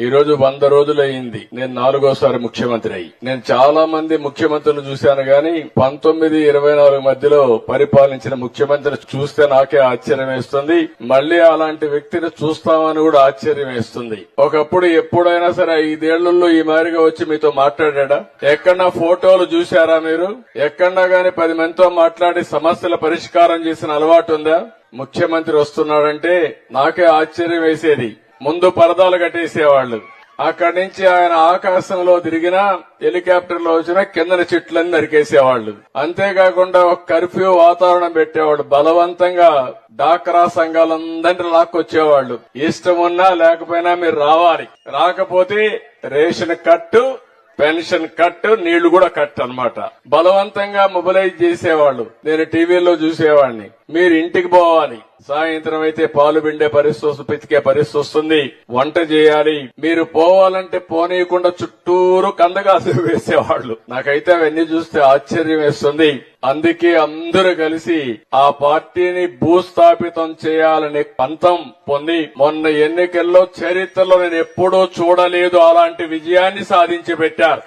ఈ రోజు 100 రోజులు అయింది నేను 4వ ముఖ్యమంత్రి అయ్యి. నేను చాలా మంది ముఖ్యమంత్రులు చూశాను గాని 19-24 మధ్యలో పరిపాలించిన ముఖ్యమంత్రిని చూస్తే నాకే ఆశ్చర్యం వేస్తుంది. మళ్లీ అలాంటి వ్యక్తిని చూస్తామని కూడా ఆశ్చర్యం వేస్తుంది. ఒకప్పుడు ఎప్పుడైనా సరే 5 ఏళ్లలో ఈ మాదిరిగా వచ్చి మీతో మాట్లాడా? ఎక్కడన్నా ఫోటోలు చూశారా మీరు? ఎక్కడన్నా గాని 10 మందితో మాట్లాడి సమస్యల పరిష్కారం చేసిన అలవాటు ఉందా? ముఖ్యమంత్రి వస్తున్నాడంటే నాకే ఆశ్చర్యం వేసేది. ముందు పరదాలు కట్టేసేవాళ్లు. అక్కడి నుంచి ఆయన ఆకాశంలో తిరిగినా హెలికాప్టర్లో వచ్చినా కిందన చెట్లన్నీ నరికేసేవాళ్లు. అంతేకాకుండా ఒక కర్ఫ్యూ వాతావరణం పెట్టేవాళ్లు. బలవంతంగా డాక్రా సంఘాలందరినీ లాక్కొచ్చేవాళ్లు. ఇష్టం ఉన్నా లేకపోయినా మీరు రావాలి, రాకపోతే రేషన్ కట్టు, పెన్షన్ కట్టు, నీళ్లు కూడా కట్టు అన్నమాట. బలవంతంగా మొబిలైజ్ చేసేవాళ్లు. నేను టీవీలో చూసేవాడిని. మీరు ఇంటికి పోవాలి, సాయంత్రం అయితే పాలు పిండే పరిస్థితి, పితికే పరిస్థితి వస్తుంది, వంట చేయాలి. మీరు పోవాలంటే పోనీయకుండా చుట్టూరు కందగాసు వేసేవాళ్లు. నాకైతే అవన్నీ చూస్తే ఆశ్చర్యం వేస్తుంది. అందుకే అందరూ కలిసి ఆ పార్టీని భూస్థాపితం చేయాలనే పంతం పొంది మొన్న ఎన్నికల్లో చరిత్రలో నేను ఎప్పుడూ చూడలేదు అలాంటి విజయాన్ని సాధించి పెట్టారు.